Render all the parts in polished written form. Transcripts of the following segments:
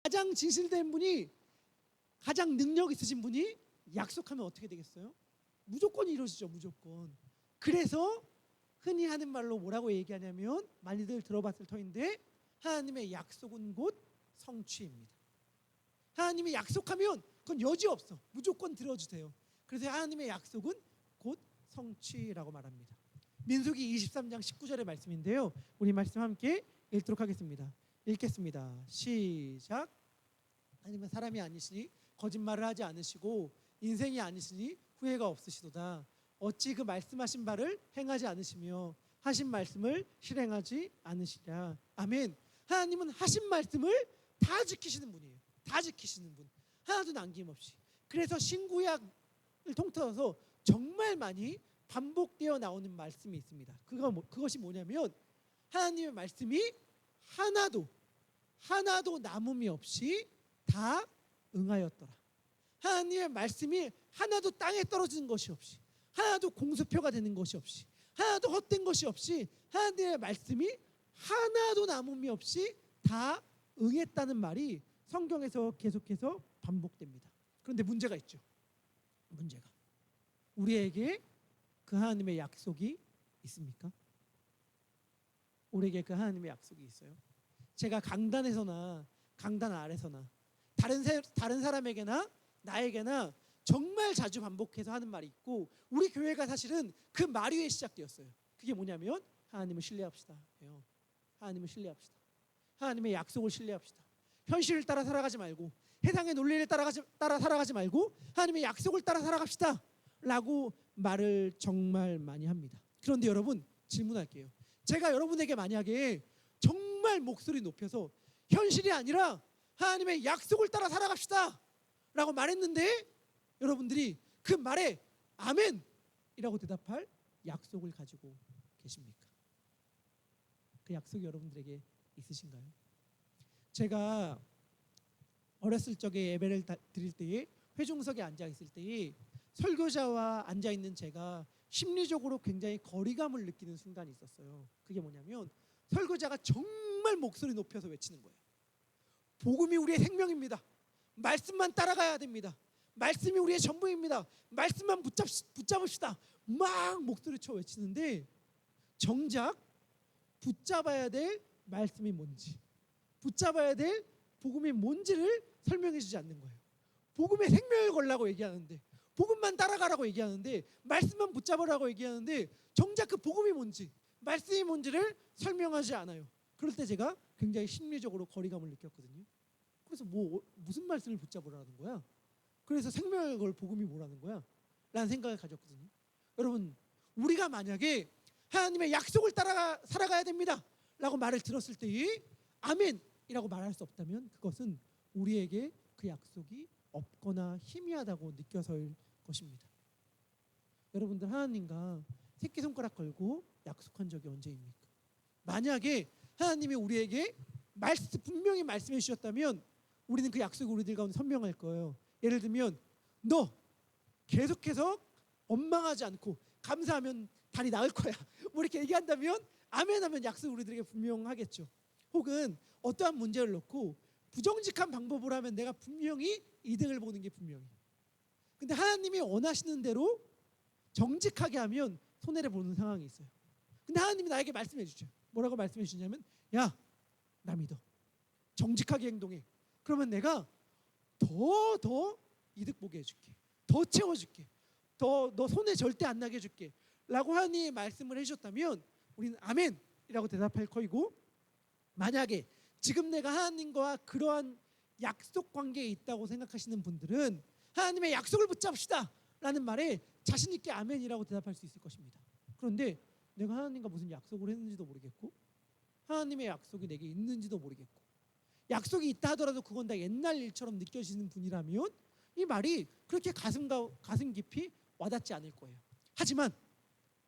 가장 진실된 분이, 가장 능력 있으신 분이 약속하면 어떻게 되겠어요? 무조건 이루어지죠. 무조건. 그래서 흔히 하는 말로 뭐라고 얘기하냐면, 많이들 들어봤을 터인데, 하나님의 약속은 곧 성취입니다. 하나님이 약속하면 그건 여지없어. 무조건 들어주세요. 그래서 하나님의 약속은 곧 성취라고 말합니다. 민수기 23장 19절의 말씀인데요, 우리 말씀 함께 읽도록 하겠습니다. 읽겠습니다. 시작. 하나님은 사람이 아니시니 거짓말을 하지 않으시고 인생이 아니시니 후회가 없으시도다. 어찌 그 말씀하신 바를 행하지 않으시며 하신 말씀을 실행하지 않으시랴. 아멘. 하나님은 하신 말씀을 다 지키시는 분이에요. 다 지키시는 분, 하나도 남김없이. 그래서 신구약을 통틀어서 정말 많이 반복되어 나오는 말씀이 있습니다. 그것이 뭐냐면, 하나님의 말씀이 하나도 남음이 없이 다 응하였더라. 하나님의 말씀이 하나도 땅에 떨어지는 것이 없이, 하나도 공수표가 되는 것이 없이, 하나도 헛된 것이 없이, 하나님의 말씀이 하나도 남음이 없이 다 응했다는 말이 성경에서 계속해서 반복됩니다. 그런데 문제가 있죠. 문제가, 우리에게 그 하나님의 약속이 있습니까? 우리에게 그 하나님의 약속이 있어요? 제가 강단에서나 강단 아래서나 다른 사람에게나 나에게나 정말 자주 반복해서 하는 말이 있고, 우리 교회가 사실은 그 말 위에 시작되었어요. 그게 뭐냐면, 하나님을 신뢰합시다. 하나님을 신뢰합시다. 하나님의 약속을 신뢰합시다. 현실을 따라 살아가지 말고, 세상의 논리를 따라 살아가지 말고 하나님의 약속을 따라 살아갑시다 라고 말을 정말 많이 합니다. 그런데 여러분, 질문할게요. 제가 여러분에게 만약에 정말 목소리 높여서 현실이 아니라 하나님의 약속을 따라 살아갑시다 라고 말했는데, 여러분들이 그 말에 아멘 이라고 대답할 약속을 가지고 계십니까? 그 약속이 여러분들에게 있으신가요? 제가 어렸을 적에 예배를 드릴 때에, 회중석에 앉아 있을 때에 설교자와 앉아 있는 제가 심리적으로 굉장히 거리감을 느끼는 순간이 있었어요. 그게 뭐냐면, 설교자가 정말 목소리 높여서 외치는 거예요. 복음이 우리의 생명입니다. 말씀만 따라가야 됩니다. 말씀이 우리의 전부입니다. 말씀만 붙잡읍시다. 막 목소리쳐 외치는데, 정작 붙잡아야 될 말씀이 뭔지, 붙잡아야 될 복음이 뭔지를 설명해 주지 않는 거예요. 복음의 생명을 걸라고 얘기하는데, 복음만 따라가라고 얘기하는데, 말씀만 붙잡으라고 얘기하는데, 정작 그 복음이 뭔지, 말씀이 뭔지를 설명하지 않아요. 그럴 때 제가 굉장히 심리적으로 거리감을 느꼈거든요. 그래서 무슨 말씀을 붙잡으라는 거야? 그래서 생명을 걸 복음이 뭐라는 거야? 라는 생각을 가졌거든요. 여러분, 우리가 만약에 하나님의 약속을 따라 살아가야 됩니다 라고 말을 들었을 때 아멘 이라고 말할 수 없다면, 그것은 우리에게 그 약속이 없거나 희미하다고 느껴서일 것입니다. 여러분들, 하나님과 새끼손가락 걸고 약속한 적이 언제입니까? 만약에 하나님이 우리에게 분명히 말씀해 주셨다면, 우리는 그 약속이 우리들 가운데 선명할 거예요. 예를 들면, 너 계속해서 원망하지 않고 감사하면 다리 나을 거야 뭐 이렇게 얘기한다면, 아멘 하면 약속이 우리들에게 분명하겠죠. 혹은 어떠한 문제를 놓고 부정직한 방법으로 하면 내가 분명히 이득을 보는 게 분명히, 근데 하나님이 원하시는 대로 정직하게 하면 손해를 보는 상황이 있어요. 근데 하나님이 나에게 말씀해 주죠. 뭐라고 말씀해 주냐면, 야, 나 믿어. 정직하게 행동해. 그러면 내가 더 이득 보게 해줄게. 더 채워줄게. 너 손해 절대 안 나게 해줄게 라고 하나님이 말씀을 해주셨다면, 우리는 아멘이라고 대답할 거이고, 만약에 지금 내가 하나님과 그러한 약속 관계에 있다고 생각하시는 분들은 하나님의 약속을 붙잡읍시다 라는 말에 자신 있게 아멘이라고 대답할 수 있을 것입니다. 그런데 내가 하나님과 무슨 약속을 했는지도 모르겠고, 하나님의 약속이 내게 있는지도 모르겠고, 약속이 있다 하더라도 그건 다 옛날 일처럼 느껴지는 분이라면 이 말이 그렇게 가슴 깊이 와닿지 않을 거예요. 하지만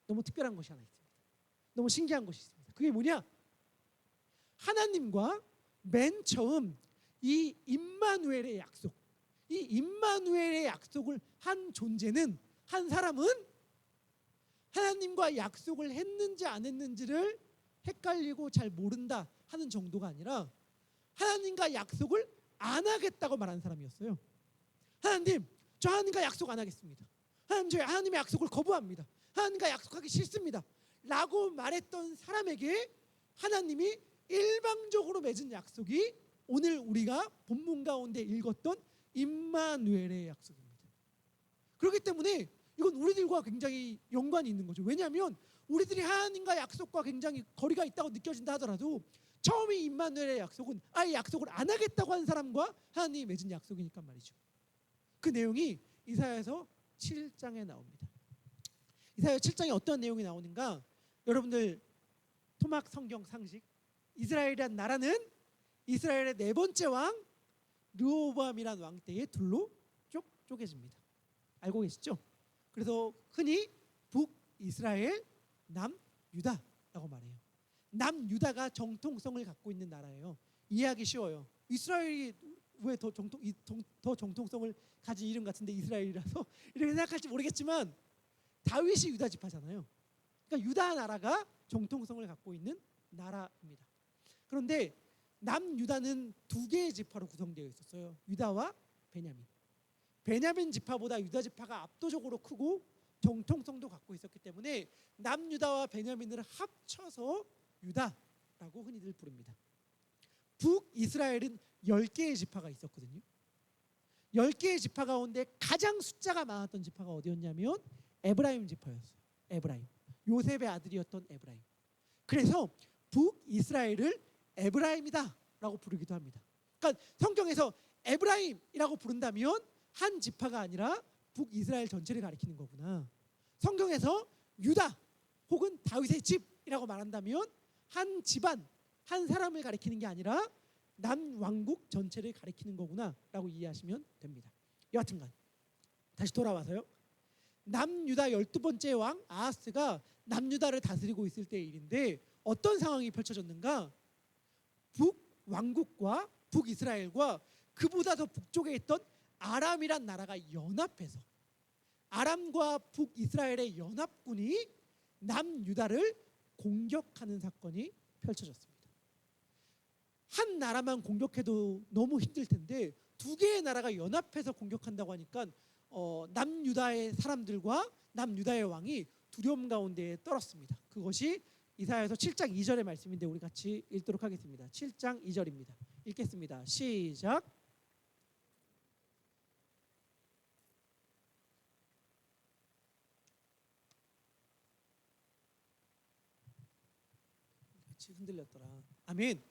너무 특별한 것이 하나 있습니다. 너무 신기한 것이 있습니다. 그게 뭐냐? 하나님과 맨 처음 이 임마누엘의 약속, 이 임마누엘의 약속을 한 존재는, 한 사람은 하나님과 약속을 했는지 안 했는지를 헷갈리고 잘 모른다 하는 정도가 아니라, 하나님과 약속을 안 하겠다고 말하는 사람이었어요. 하나님, 저 하나님과 약속 안 하겠습니다. 하나님, 저 하나님의 약속을 거부합니다. 하나님과 약속하기 싫습니다 라고 말했던 사람에게 하나님이 일방적으로 맺은 약속이 오늘 우리가 본문 가운데 읽었던 임마누엘의 약속입니다. 그렇기 때문에 이건 우리들과 굉장히 연관이 있는 거죠. 왜냐하면 우리들이 하나님과 약속과 굉장히 거리가 있다고 느껴진다 하더라도 처음에 임마누엘의 약속은 아예 약속을 안 하겠다고 한 사람과 하나님이 맺은 약속이니까 말이죠. 그 내용이 이사야서 7장에 나옵니다. 이사야 7장에 어떤 내용이 나오는가? 여러분들 토막 성경 상식, 이스라엘이란 나라는 이스라엘의 네 번째 왕 르호보암이란 왕 때에 둘로 쪼개집니다. 알고 계시죠? 그래서 흔히 북이스라엘, 남유다라고 말해요. 남유다가 정통성을 갖고 있는 나라예요. 이해하기 쉬워요. 이스라엘이 왜 더 정통성을 가진 이름 같은데 이스라엘이라서 이렇게 생각할지 모르겠지만 다윗이 유다 지파잖아요. 그러니까 유다 나라가 정통성을 갖고 있는 나라입니다. 그런데 남유다는 두 개의 지파로 구성되어 있었어요. 유다와 베냐민. 베냐민 지파보다 유다 지파가 압도적으로 크고 정통성도 갖고 있었기 때문에 남유다와 베냐민을 합쳐서 유다라고 흔히들 부릅니다. 북이스라엘은 10개의 지파가 있었거든요. 10개의 지파 가운데 가장 숫자가 많았던 지파가 어디였냐면 에브라임 지파였어요. 에브라임. 요셉의 아들이었던 에브라임. 그래서 북이스라엘을 에브라임이다라고 부르기도 합니다. 그러니까 성경에서 에브라임이라고 부른다면 한 지파가 아니라 북이스라엘 전체를 가리키는 거구나. 성경에서 유다 혹은 다윗의 집이라고 말한다면 한 집안, 한 사람을 가리키는 게 아니라 남왕국 전체를 가리키는 거구나라고 이해하시면 됩니다. 여하튼간 다시 돌아와서요. 남유다 12번째 왕 아하스가 남유다를 다스리고 있을 때의 일인데 어떤 상황이 펼쳐졌는가? 북왕국과 북이스라엘과 그보다 더 북쪽에 있던 아람이란 나라가 연합해서 아람과 북이스라엘의 연합군이 남유다를 공격하는 사건이 펼쳐졌습니다. 한 나라만 공격해도 너무 힘들 텐데 두 개의 나라가 연합해서 공격한다고 하니까 남유다의 사람들과 남유다의 왕이 두려움 가운데 떨었습니다. 그것이 이사야서 7장 2절의 말씀인데 우리 같이 읽도록 하겠습니다. 7장 2절입니다. 읽겠습니다. 시작. 같이 흔들렸더라. 아멘.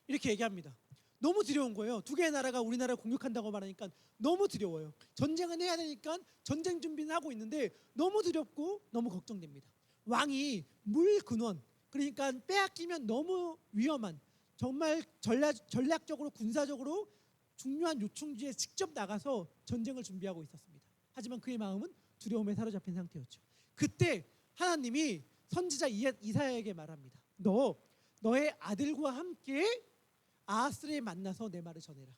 이렇게 얘기합니다. 너무 두려운 거예요. 두 개의 나라가 우리나라를 공격한다고 말하니까 너무 두려워요. 전쟁은 해야 되니까 전쟁 준비는 하고 있는데 너무 두렵고 너무 걱정됩니다. 왕이 물 근원, 그러니까 빼앗기면 너무 위험한, 정말 전략적으로 군사적으로 중요한 요충지에 직접 나가서 전쟁을 준비하고 있었습니다. 하지만 그의 마음은 두려움에 사로잡힌 상태였죠. 그때 하나님이 선지자 이사야에게 말합니다. 너의 아들과 함께 아하스를 만나서 내 말을 전해라.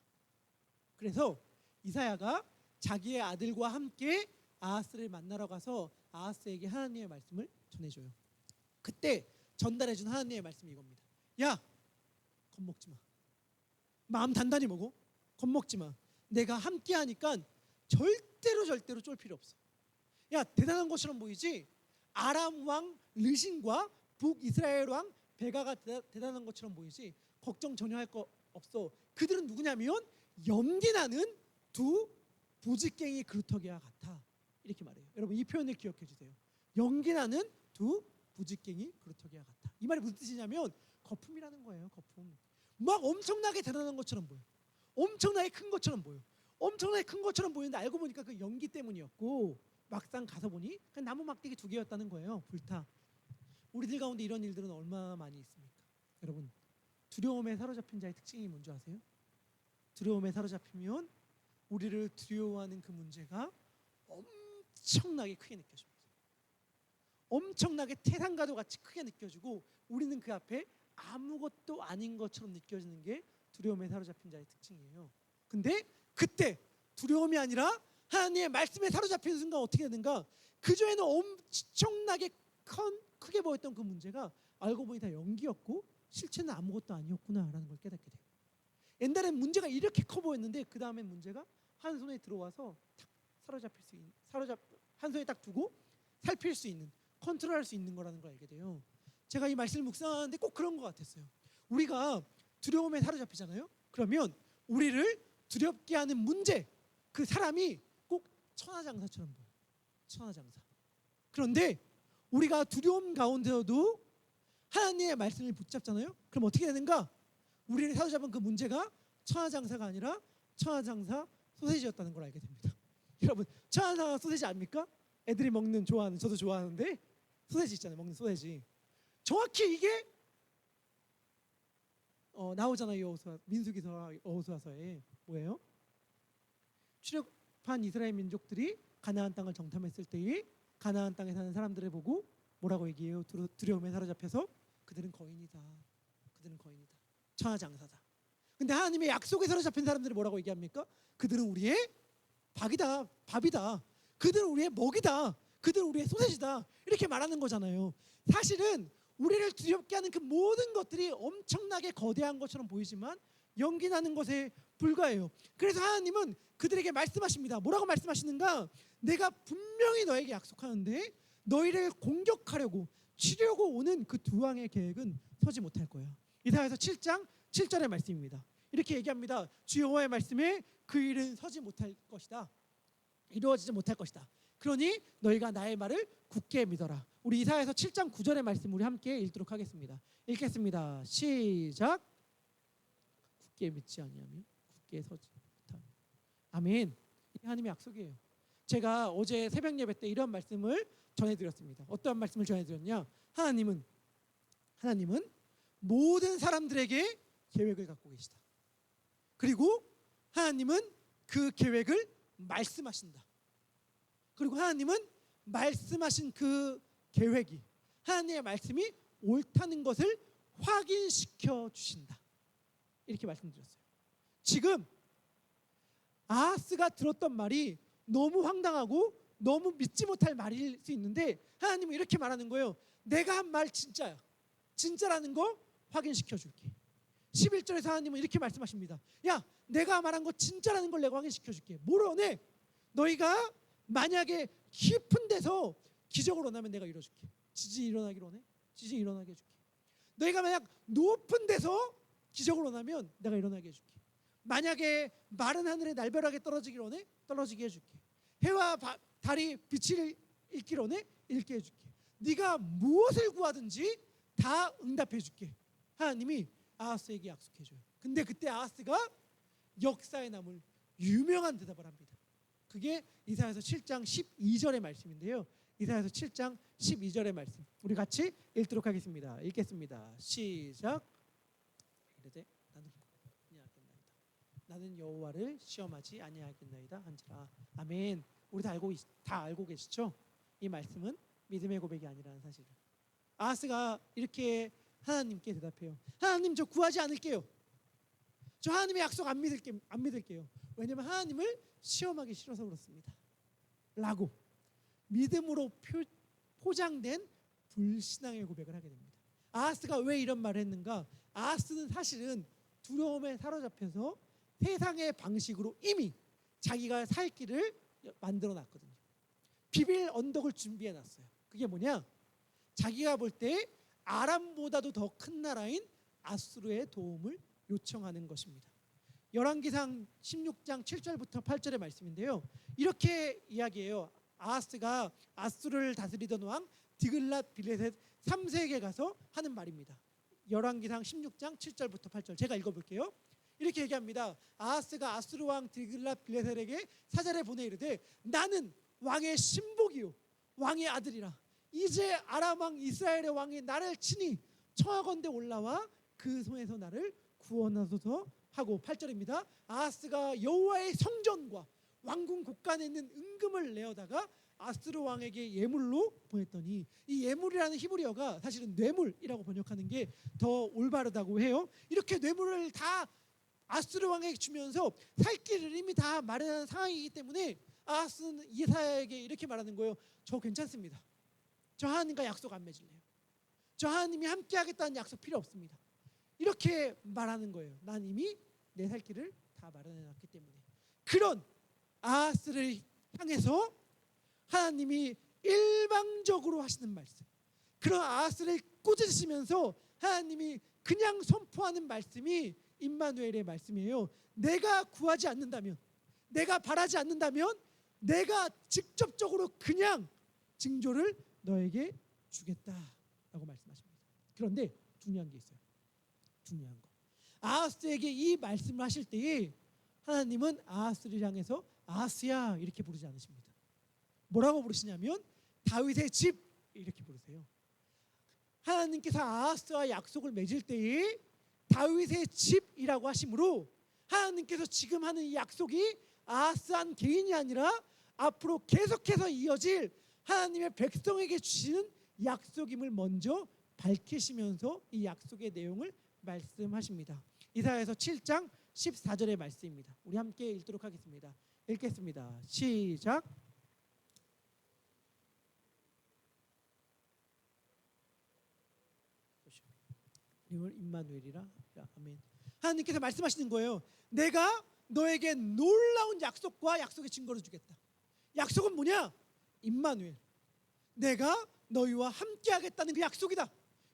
그래서 이사야가 자기의 아들과 함께 아하스를 만나러 가서 아하스에게 하나님의 말씀을 전해줘요. 그때 전달해준 하나님의 말씀이 이겁니다. 야, 겁먹지 마. 마음 단단히 먹어. 겁먹지 마. 내가 함께 하니까 절대로 쫄 필요 없어. 야, 대단한 것처럼 보이지? 아람 왕 르신과 북이스라엘 왕 베가가 대단한 것처럼 보이지? 걱정 전혀 할 거 없어. 그들은 누구냐면 연기나는 두 부지깽이 그루터기와 같아. 이렇게 말해요. 여러분 이 표현을 기억해 주세요. 연기나는 두 부지깽이 그루터기와 같아. 이 말이 무슨 뜻이냐면 거품이라는 거예요. 거품. 막 엄청나게 대단한 것처럼 보여. 엄청나게 큰 것처럼 보여. 엄청나게 큰 것처럼 보이는데 알고 보니까 그 연기 때문이었고 막상 가서 보니 그냥 나무 막대기 두 개였다는 거예요. 불타. 우리들 가운데 이런 일들은 얼마나 많이 있습니까? 여러분 두려움에 사로잡힌 자의 특징이 뭔지 아세요? 두려움에 사로잡히면 우리를 두려워하는 그 문제가 엄청나게 크게 느껴집니다. 엄청나게 태산가도 같이 크게 느껴지고 우리는 그 앞에 아무것도 아닌 것처럼 느껴지는 게 두려움에 사로잡힌 자의 특징이에요. 근데 그때 두려움이 아니라 하나님의 말씀에 사로잡히는 순간 어떻게 되는가? 그전에는 엄청나게 크게 보였던 그 문제가 알고 보니 다 연기였고 실체는 아무것도 아니었구나라는 걸 깨닫게 돼요. 옛날엔 문제가 이렇게 커 보였는데 그 다음에 문제가 한 손에 들어와서 탁 사로잡힐 수 있는, 한 손에 딱 두고 살필 수 있는, 컨트롤할 수 있는 거라는 걸 알게 돼요. 제가 이 말씀을 묵상하는데 꼭 그런 것 같았어요. 우리가 두려움에 사로잡히잖아요. 그러면 우리를 두렵게 하는 문제, 그 사람이 꼭 천하장사처럼 보여요. 천하장사. 그런데 우리가 두려움 가운데서도 하나님의 말씀을 붙잡잖아요. 그럼 어떻게 되는가? 우리를 사로잡은 그 문제가 천하장사가 아니라 천하장사 소세지였다는 걸 알게 됩니다. 여러분, 천하장사 소세지 압니까? 애들이 먹는, 좋아하는, 저도 좋아하는데 소세지 있잖아요. 먹는 소세지. 정확히 이게 나오잖아요. 민수기서 여호수아서에 뭐예요? 출애굽한 이스라엘 민족들이 가나안 땅을 정탐했을 때에 가나안 땅에 사는 사람들을 보고 뭐라고 얘기해요? 두려움에 사로잡혀서 그들은 거인이다. 그들은 거인이다. 천하장사다. 근데 하나님의 약속에 사로잡힌 사람들이 뭐라고 얘기합니까? 그들은 우리의 밥이다. 그들은 우리의 먹이다. 그들은 우리의 소세지다. 이렇게 말하는 거잖아요. 사실은 우리를 두렵게 하는 그 모든 것들이 엄청나게 거대한 것처럼 보이지만 연기나는 것에 불과해요. 그래서 하나님은 그들에게 말씀하십니다. 뭐라고 말씀하시는가? 내가 분명히 너에게 약속하는데 너희를 공격하려고 치려고 오는 그 두 왕의 계획은 서지 못할 거야. 이사야서 7장 7절의 말씀입니다. 이렇게 얘기합니다. 주 여호와의 말씀에 그 일은 서지 못할 것이다. 이루어지지 못할 것이다. 그러니 너희가 나의 말을 굳게 믿어라. 우리 이사야서 7장 9절의 말씀 우리 함께 읽도록 하겠습니다. 읽겠습니다. 시작. 굳게 믿지 아니하면 굳게 서지 못하라. 아멘. 이 하나님의 약속이에요. 제가 어제 새벽 예배 때 이런 말씀을 전해드렸습니다. 어떠한 말씀을 전해드렸냐? 하나님은 모든 사람들에게 계획을 갖고 계시다. 그리고 하나님은 그 계획을 말씀하신다. 그리고 하나님은 말씀하신 그 계획이, 하나님의 말씀이 옳다는 것을 확인시켜 주신다. 이렇게 말씀드렸어요. 지금 아하스가 들었던 말이 너무 황당하고 너무 믿지 못할 말일 수 있는데 하나님은 이렇게 말하는 거예요. 내가 한 말 진짜야. 진짜라는 거 확인시켜 줄게. 11절에서 하나님은 이렇게 말씀하십니다. 야, 내가 말한 거 진짜라는 걸 내가 확인시켜 줄게. 뭘 원해? 너희가 만약에 깊은 데서 기적을 원하면 내가 이뤄줄게. 지진이 일어나기를 원해? 지진이 일어나게 해줄게. 너희가 만약 높은 데서 기적을 원하면 내가 일어나게 해줄게. 만약에 마른 하늘에 날벼락에 떨어지기를 원해? 떨어지게 해줄게. 해와 달이 빛을 잃기를 원해? 잃게 해줄게. 네가 무엇을 구하든지 다 응답해줄게. 하나님이 아하스에게 약속해줘요. 근데 그때 아하스가 역사에 남을 유명한 대답을 합니다. 그게 이사야서 7장 12절의 말씀인데요. 이사야서 7장 12절의 말씀 우리 같이 읽도록 하겠습니다. 읽겠습니다. 시작. 이르되 나는 여호와를 시험하지 아니하겠나이다 한지라. 아멘. 우리 다 알고 계시죠? 이 말씀은 믿음의 고백이 아니라는 사실을. 아하스가 이렇게 하나님께 대답해요. 하나님, 저 구하지 않을게요. 저 하나님의 약속 안 믿을게요. 왜냐하면 하나님을 시험하기 싫어서 그렇습니다. 라고 믿음으로 포장된 불신앙의 고백을 하게 됩니다. 아하스가 왜 이런 말을 했는가? 아하스는 사실은 두려움에 사로잡혀서 세상의 방식으로 이미 자기가 살 길을 만들어 놨거든요. 비빌 언덕을 준비해 놨어요. 그게 뭐냐? 자기가 볼 때 아람보다도 더 큰 나라인 아수르의 도움을 요청하는 것입니다. 열왕기상 16장 7절부터 8절의 말씀인데요. 이렇게 이야기해요. 아하스가 아수르를 다스리던 왕 디글랏 빌레셋 3세에게 가서 하는 말입니다. 열왕기상 16장 7절부터 8절 제가 읽어볼게요. 이렇게 얘기합니다. 아하스가 아수르 왕 디글랏 빌레셋에게 사자를 보내 이르되 나는 왕의 신복이요 왕의 아들이라. 이제 아람 왕 이스라엘의 왕이 나를 치니 청하건대 올라와 그 손에서 나를 구원하소서 하고 8절입니다. 아하스가 여호와의 성전과 왕궁 곳간에 있는 은금을 내어다가 아수르 왕에게 예물로 보냈더니 이 예물이라는 히브리어가 사실은 뇌물이라고 번역하는 게 더 올바르다고 해요. 이렇게 뇌물을 다 아수르 왕에게 주면서 살 길을 이미 다 마련한 상황이기 때문에 아하스는 이사야에게 이렇게 말하는 거예요. 저 괜찮습니다. 저 하나님과 약속 안 맺을래요. 저 하나님이 함께 하겠다는 약속 필요 없습니다. 이렇게 말하는 거예요. 난 이미 내 살 길을 다 마련해 놨기 때문에. 그런 아하스를 향해서 하나님이 일방적으로 하시는 말씀, 그런 아하스를 꾸짖으시면서 하나님이 그냥 선포하는 말씀이 임마누엘의 말씀이에요. 내가 구하지 않는다면, 내가 바라지 않는다면 내가 직접적으로 그냥 징조를 너에게 주겠다라고 말씀하십니다. 그런데 중요한 게 있어요. 중요한 거. 아하스에게 이 말씀을 하실 때에 하나님은 아하스를 향해서 아하스야 이렇게 부르지 않으십니다. 뭐라고 부르시냐면 다윗의 집 이렇게 부르세요. 하나님께서 아하스와 약속을 맺을 때에 다윗의 집이라고 하심으로 하나님께서 지금 하는 이 약속이 아하스 한 개인이 아니라 앞으로 계속해서 이어질 하나님의 백성에게 주시는 약속임을 먼저 밝히시면서 이 약속의 내용을 말씀하십니다. 이사야서 7장 14절의 말씀입니다. 우리 함께 읽도록 하겠습니다. 읽겠습니다. 시작. 이걸 임마누엘이라. 아멘. 하나님께서 말씀하시는 거예요. 내가 너에게 놀라운 약속과 약속의 증거를 주겠다. 약속은 뭐냐? 임마누엘. 내가 너희와 함께하겠다는 그 약속이다.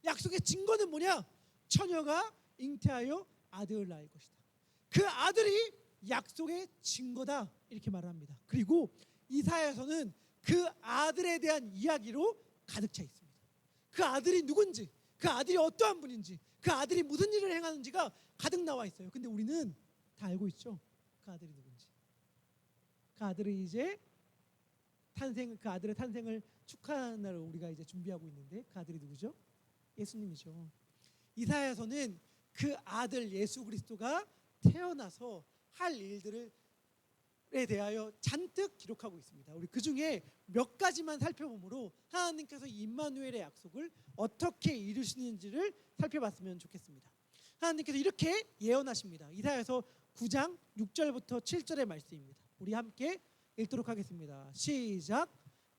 약속의 증거는 뭐냐? 처녀가 잉태하여 아들을 낳을 것이다. 그 아들이 약속의 증거다 이렇게 말을 합니다. 그리고 이사야서는 그 아들에 대한 이야기로 가득 차 있습니다. 그 아들이 누군지, 그 아들이 어떠한 분인지, 그 아들이 무슨 일을 행하는지가 가득 나와 있어요. 근데 우리는 다 알고 있죠. 그 아들이 누군지. 그 아들이 이제 그 아들의 탄생을 축하하는 날을 우리가 이제 준비하고 있는데 그 아들이 누구죠? 예수님이죠. 이사야서는 그 아들 예수 그리스도가 태어나서 할 일들에 대하여 잔뜩 기록하고 있습니다. 우리 그 중에 몇 가지만 살펴보므로 하나님께서 임마누엘의 약속을 어떻게 이루시는지를 살펴봤으면 좋겠습니다. 하나님께서 이렇게 예언하십니다. 이사야서 9장 6절부터 7절의 말씀입니다. 우리 함께 읽도록 하겠습니다. 시작.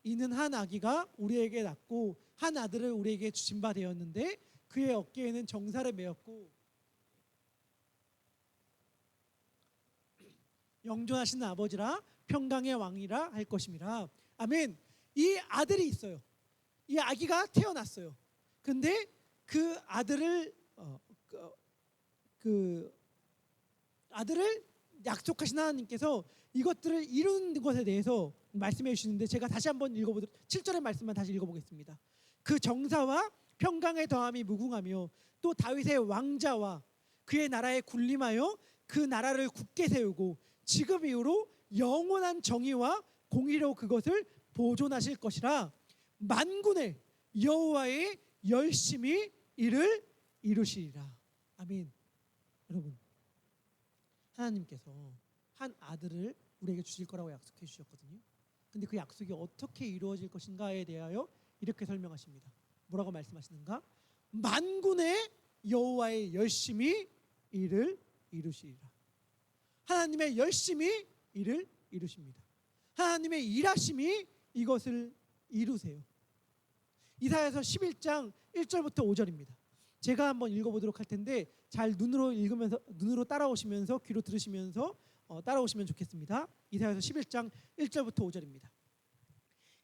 이는 한 아기가 우리에게 낳고 한 아들을 우리에게 주신 바 되었는데 그의 어깨에는 정사를 메었고 영존하신 아버지라 평강의 왕이라 할 것임이라. 아멘. 이 아들이 있어요. 이 아기가 태어났어요. 근데 그 아들을 아들을 약속하신 하나님께서 이것들을 이루는 것에 대해서 말씀해 주시는데 제가 다시 한번 읽어보도록 7절의 말씀만 다시 읽어보겠습니다. 그 정사와 평강의 더함이 무궁하며 또 다윗의 왕자와 그의 나라에 군림하여 그 나라를 굳게 세우고 지금 이후로 영원한 정의와 공의로 그것을 보존하실 것이라. 만군의 여호와의 열심히 이를 이루시리라. 아멘. 여러분, 하나님께서 한 아들을 우리에게 주실 거라고 약속해 주셨거든요. 근데 그 약속이 어떻게 이루어질 것인가에 대하여 이렇게 설명하십니다. 뭐라고 말씀하시는가? 만군의 여호와의 열심히 이를 이루시리라. 하나님의 열심히 이를 이루십니다. 하나님의 일하심이 이것을 이루세요. 이사야서 11장 1절부터 5절입니다. 제가 한번 읽어보도록 할 텐데 잘 눈으로 따라오시면서 귀로 들으시면서 따라오시면 좋겠습니다. 이사야서 11장 1절부터 5절입니다.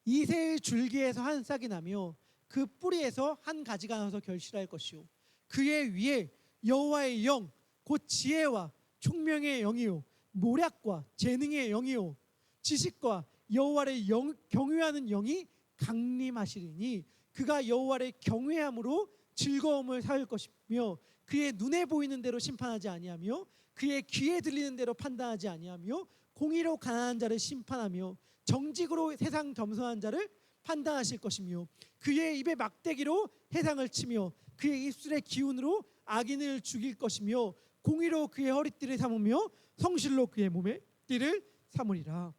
이새의 줄기에서 한 싹이 나며 그 뿌리에서 한 가지가 나서 결실할 것이요 그의 위에 여호와의 영 곧 지혜와 총명의 영이요 모략과 재능의 영이요 지식과 여호와를 경외하는 영이 강림하시리니 그가 여호와를 경외함으로 즐거움을 사을 것이며 그의 눈에 보이는 대로 심판하지 아니하며 그의 귀에 들리는 대로 판단하지 아니하며 공의로 가난한 자를 심판하며 정직으로 세상 겸손한 자를 판단하실 것이며 그의 입에 막대기로 해상을 치며 그의 입술의 기운으로 악인을 죽일 것이며 공의로 그의 허리띠를 삼으며 성실로 그의 몸에 띠를 삼으리라.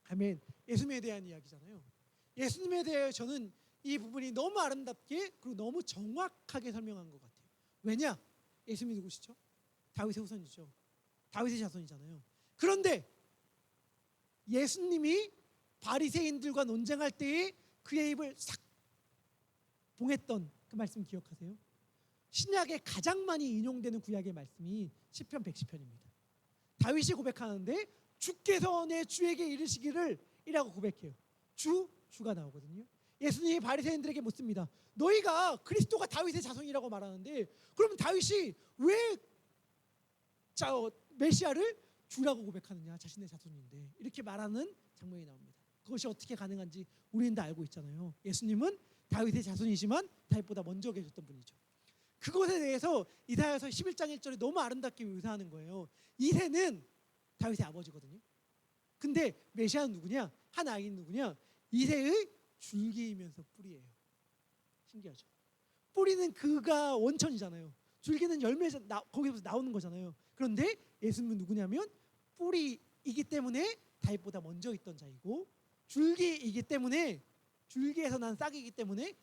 아멘. 예수님에 대한 이야기잖아요. 예수님에 대해 저는 이 부분이 너무 아름답게 그리고 너무 정확하게 설명한 것 같아요. 왜냐? 예수님이 누구시죠? 다윗의 후손이죠. 다윗의 자손이잖아요. 그런데 예수님이 바리새인들과 논쟁할 때에 그의 입을 싹 봉했던 그 말씀 기억하세요? 신약에 가장 많이 인용되는 구약의 말씀이 시편 110편입니다. 다윗이 고백하는데 주께서 내 주에게 이르시기를 이라고 고백해요. 주가 나오거든요. 예수님이 바리새인들에게 묻습니다. 너희가 그리스도가 다윗의 자손이라고 말하는데 그러면 다윗이 왜 메시아를 주라고 고백하느냐, 자신의 자손인데, 이렇게 말하는 장면이 나옵니다. 그것이 어떻게 가능한지 우리는 다 알고 있잖아요. 예수님은 다윗의 자손이지만 다윗보다 먼저 계셨던 분이죠. 그것에 대해서 이사야서 11장 1절에 너무 아름답게 묘사하는 거예요. 이새는 다윗의 아버지거든요. 근데 메시아는 누구냐? 한 아이는 누구냐? 이새의 줄기이면서 뿌리예요. 신기하죠? 뿌리는 그가 원천이잖아요. 줄기는 열매에서 거기서 나오는 거잖아요. 그런데 예수님은 누구냐면 뿌리이기 때문에 다윗보다 먼저 있던 자이고, 줄기이기 때문에, 줄기에서 난 싹이기 때문에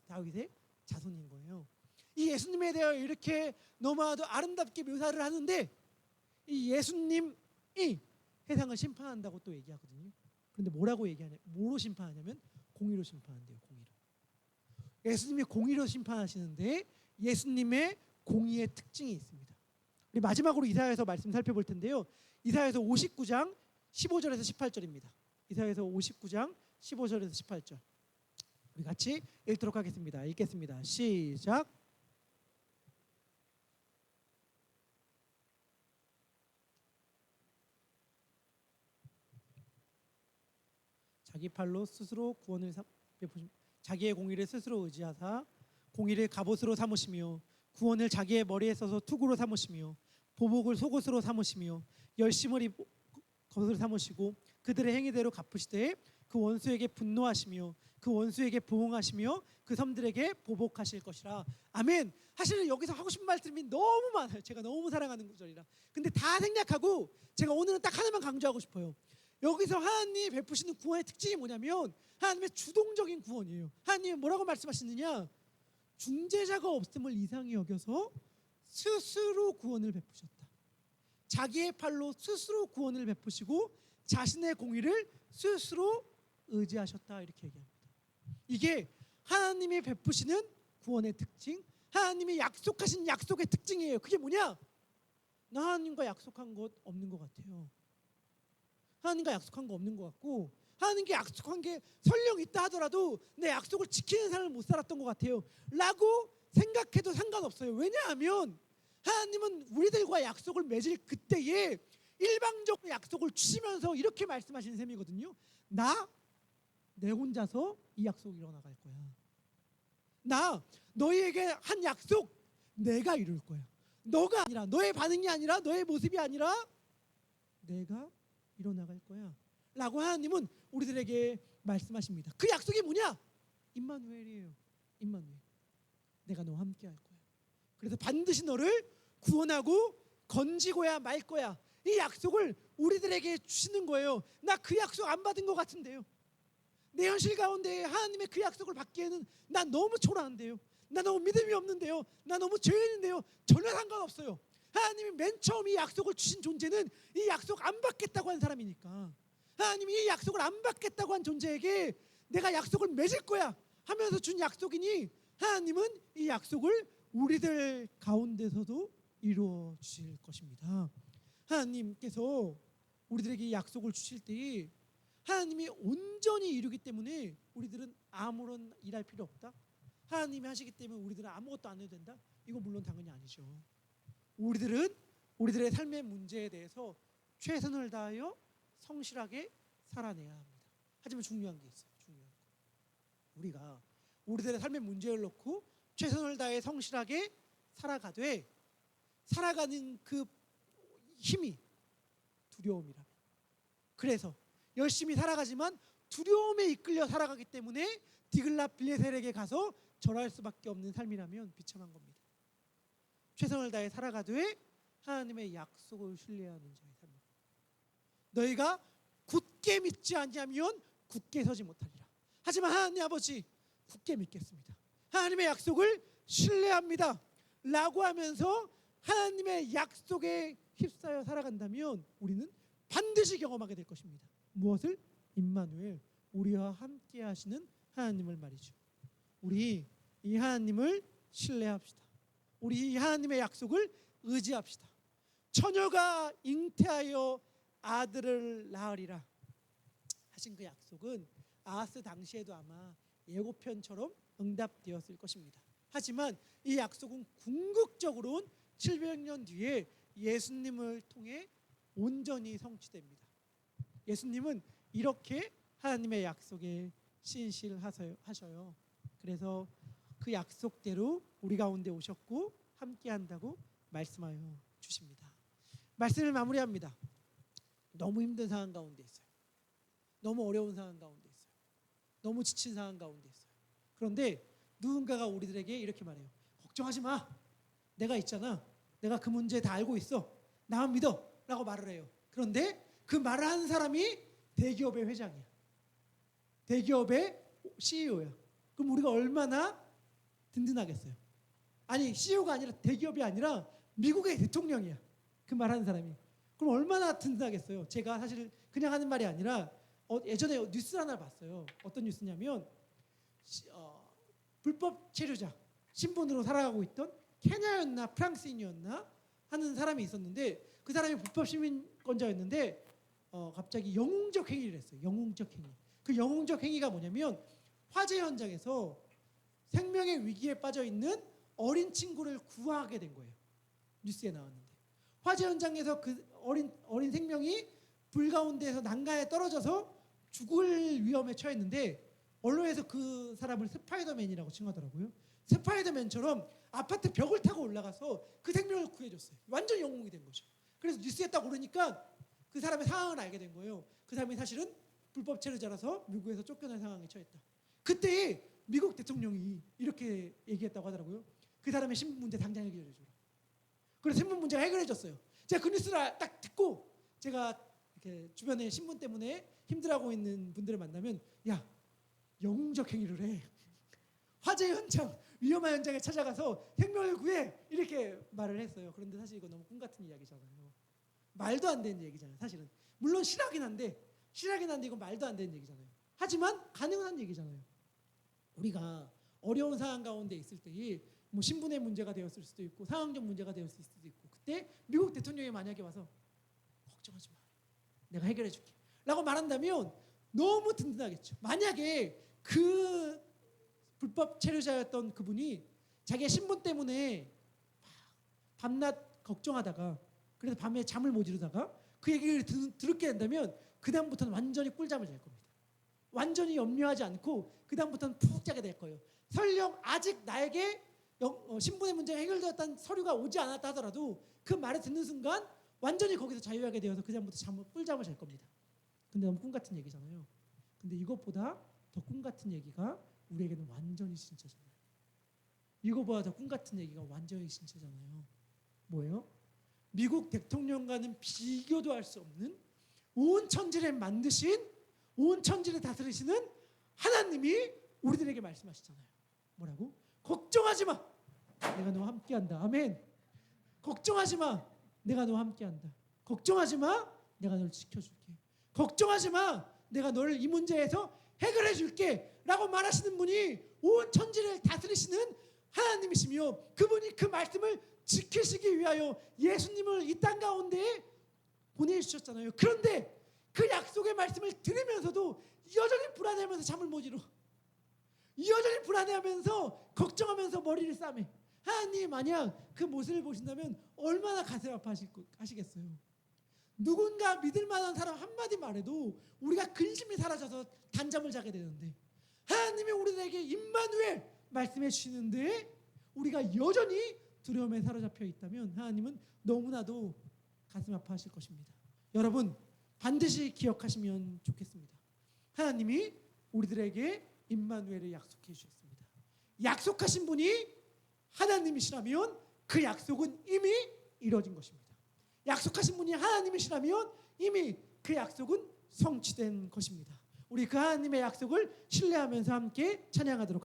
다윗의 자손인 거예요. 이 예수님에 대하여 이렇게 너무나도 아름답게 묘사를 하는데, 이 예수님이 세상을 심판한다고 또 얘기하거든요. 그런데 뭐로 심판하냐면 공의로 심판한대요. 공의로. 예수님이 공의로 심판하시는데 예수님의 공의의 특징이 있습니다. 우리 마지막으로 이사야서 말씀 살펴볼 텐데요. 이사야서 59장 15절에서 18절입니다. 이사야서 59장 15절에서 18절. 우리 같이 읽도록 하겠습니다. 읽겠습니다. 시작. 자기 팔로 스스로 구원을 베푸시, 자기의 공의를 스스로 의지하사 공의를 갑옷으로 삼으시며 구원을 자기의 머리에 써서 투구로 삼으시며 보복을 속옷으로 삼으시며 열심을 겉으로 삼으시고 그들의 행위대로 갚으시되 그 원수에게 분노하시며 그 원수에게 보응하시며 그 섬들에게 보복하실 것이라. 아멘. 사실은 여기서 하고 싶은 말씀이 너무 많아요. 제가 너무 사랑하는 구절이라. 근데 다 생략하고 제가 오늘은 딱 하나만 강조하고 싶어요. 여기서 하나님이 베푸시는 구원의 특징이 뭐냐면 하나님의 주동적인 구원이에요. 하나님이 뭐라고 말씀하시느냐? 중재자가 없음을 이상히 여겨서 스스로 구원을 베푸셨다. 자기의 팔로 스스로 구원을 베푸시고 자신의 공의를 스스로 의지하셨다, 이렇게 얘기합니다. 이게 하나님이 베푸시는 구원의 특징, 하나님이 약속하신 약속의 특징이에요. 그게 뭐냐? 나 하나님과 약속한 것 없는 것 같아요. 하나님과 약속한 거 없는 것 같고, 하나님께 약속한 게 설령 있다 하더라도 내 약속을 지키는 삶을 못 살았던 것 같아요 라고 생각해도 상관없어요. 왜냐하면 하나님은 우리들과 약속을 맺을 그때에 일방적으로 약속을 주시면서 이렇게 말씀하시는 셈이거든요. 내 혼자서 이 약속 이뤄나갈 거야. 나 너희에게 한 약속 내가 이룰 거야. 너가 아니라, 너의 반응이 아니라, 너의 모습이 아니라 내가 이뤄나갈 거야 라고 하나님은 우리들에게 말씀하십니다. 그 약속이 뭐냐? 임마누엘이에요. 임마누엘. 내가 너와 함께 할 거야. 그래서 반드시 너를 구원하고 건지고야 말 거야. 이 약속을 우리들에게 주시는 거예요. 나 그 약속 안 받은 것 같은데요. 내 현실 가운데 하나님의 그 약속을 받기에는 난 너무 초라한데요. 나 너무 믿음이 없는데요. 나 너무 죄인인데요. 전혀 상관없어요. 하나님이 맨 처음 이 약속을 주신 존재는 이 약속 안 받겠다고 한 사람이니까, 하나님이 이 약속을 안 받겠다고 한 존재에게 내가 약속을 맺을 거야 하면서 준 약속이니 하나님은 이 약속을 우리들 가운데서도 이루어 주실 것입니다. 하나님께서 우리들에게 이 약속을 주실 때 하나님이 온전히 이루기 때문에 우리들은 아무런 일할 필요 없다, 하나님이 하시기 때문에 우리들은 아무것도 안 해도 된다, 이거 물론 당연히 아니죠. 우리들은 우리들의 삶의 문제에 대해서 최선을 다하여 성실하게 살아내야 합니다. 하지만 중요한 게 있어요. 중요한 거. 우리가 우리들의 삶의 문제를 놓고 최선을 다해 성실하게 살아가는 그 힘이 두려움이라면, 그래서 열심히 살아가지만 두려움에 이끌려 살아가기 때문에 디글랏 빌레셀에게 가서 절할 수밖에 없는 삶이라면 비참한 겁니다. 최선을 다해 살아가되 하나님의 약속을 신뢰하는 자의 삶. 너희가 굳게 믿지 않냐면 굳게 서지 못하리라. 하지만 하나님 아버지, 굳게 믿겠습니다. 하나님의 약속을 신뢰합니다 라고 하면서 하나님의 약속에 휩싸여 살아간다면 우리는 반드시 경험하게 될 것입니다. 무엇을? 임마누엘, 우리와 함께 하시는 하나님을 말이죠. 우리 이 하나님을 신뢰합시다. 우리 이 하나님의 약속을 의지합시다. 처녀가 잉태하여 아들을 낳으리라 하신 그 약속은 아하스 당시에도 아마 예고편처럼 응답되었을 것입니다. 하지만 이 약속은 궁극적으로는 700년 뒤에 예수님을 통해 온전히 성취됩니다. 예수님은 이렇게 하나님의 약속에 신실하셔요. 그래서 그 약속대로 우리 가운데 오셨고 함께한다고 말씀하여 주십니다. 말씀을 마무리합니다. 너무 힘든 상황 가운데 있어요. 너무 어려운 상황 가운데 있어요. 너무 지친 상황 가운데 있어요. 그런데 누군가가 우리들에게 이렇게 말해요. 걱정하지 마. 내가 있잖아. 내가 그 문제 다 알고 있어. 나만 믿어. 라고 말을 해요. 그런데 그 말을 하는 사람이 대기업의 회장이야. 대기업의 CEO야. 그럼 우리가 얼마나 든든하겠어요. 아니 CEO가 아니라 대기업이 아니라 미국의 대통령이야. 그 말하는 사람이. 그럼 얼마나 든든하겠어요. 제가 사실 그냥 하는 말이 아니라 예전에 뉴스 하나 봤어요. 어떤 뉴스냐면 불법 체류자 신분으로 살아가고 있던 케냐였나 프랑스인이었나 하는 사람이 있었는데 그 사람이 불법 시민권자였는데 갑자기 영웅적 행위를 했어요. 영웅적 행위. 그 영웅적 행위가 뭐냐면 화재 현장에서 생명의 위기에 빠져 있는 어린 친구를 구하게 된 거예요. 뉴스에 나왔는데 화재 현장에서 그 어린 생명이 불 가운데에서 난간에 떨어져서 죽을 위험에 처했는데 언론에서 그 사람을 스파이더맨이라고 칭하더라고요. 스파이더맨처럼 아파트 벽을 타고 올라가서 그 생명을 구해줬어요. 완전 영웅이 된 거죠. 그래서 뉴스에 딱 오르니까 그 사람의 상황을 알게 된 거예요. 그 사람이 사실은 불법 체류자라서 미국에서 쫓겨난 상황에 처했다. 그때 미국 대통령이 이렇게 얘기했다고 하더라고요. 그 사람의 신분 문제 당장 해결해줘라. 그래서 신분 문제가 해결해졌어요. 제가 그 뉴스를 딱 듣고 제가 이렇게 주변에 신분 때문에 힘들어하고 있는 분들을 만나면 야 영웅적 행위를 해. 화재 현장 위험한 현장에 찾아가서 생명을 구해 이렇게 말을 했어요. 그런데 사실 이거 너무 꿈 같은 이야기잖아요. 말도 안 되는 얘기잖아요. 사실은 물론 실하긴 한데 이건 말도 안 되는 얘기잖아요. 하지만 가능한 얘기잖아요. 우리가 어려운 상황 가운데 있을 때에 뭐 신분의 문제가 되었을 수도 있고 상황적 문제가 되었을 수도 있고 그때 미국 대통령이 만약에 와서 걱정하지 마. 내가 해결해 줄게. 라고 말한다면 너무 든든하겠죠. 만약에 그 불법 체류자였던 그분이 자기의 신분 때문에 밤낮 걱정하다가 그래서 밤에 잠을 못 이루다가 그 얘기를 들었게 된다면 그 다음부터는 완전히 꿀잠을 잘 겁니다. 완전히 염려하지 않고 그 다음부터는 푹 자게 될 거예요. 설령 아직 나에게 신분의 문제가 해결되었다는 서류가 오지 않았다 하더라도 그 말을 듣는 순간 완전히 거기서 자유하게 되어서 그 다음부터 꿀잠을 잘 겁니다. 근데 너무 꿈 같은 얘기잖아요. 근데 이것보다 더 꿈 같은 얘기가 우리에게는 완전히 진짜잖아요. 이거보다 더 꿈 같은 얘기가 완전히 진짜잖아요. 뭐예요? 미국 대통령과는 비교도 할 수 없는 온 천지를 만드신 온 천지를 다스리시는 하나님이 우리들에게 말씀하시잖아요. 뭐라고? 걱정하지 마. 내가 너와 함께한다. 아멘. 걱정하지 마. 내가 너와 함께한다. 걱정하지 마. 내가 널 지켜줄게. 걱정하지 마. 내가 너를 이 문제에서 해결해 줄게. 라고 말하시는 분이 온 천지를 다스리시는 하나님이시며 그분이 그 말씀을 지키시기 위하여 예수님을 이 땅 가운데 보내주셨잖아요. 그런데 그 약속의 말씀을 들으면서도 여전히 불안해하면서 잠을 못 이루. 여전히 불안해하면서 걱정하면서 머리를 싸매. 하나님 만약 그 모습을 보신다면 얼마나 가슴 아파하시겠어요. 누군가 믿을 만한 사람 한마디 말해도 우리가 근심이 사라져서 단잠을 자게 되는데 하나님이 우리에게 임마누엘 말씀해 주시는데 우리가 여전히 두려움에 사로잡혀 있다면 하나님은 너무나도 가슴 아파하실 것입니다. 여러분 반드시 기억하시면 좋겠습니다. 하나님이 우리들에게 임마누엘을 약속해 주셨습니다. 약속하신 분이 하나님이시라면 그 약속은 이미 이루어진 것입니다. 약속하신 분이 하나님이시라면 이미 그 약속은 성취된 것입니다. 우리 그 하나님의 약속을 신뢰하면서 함께 찬양하도록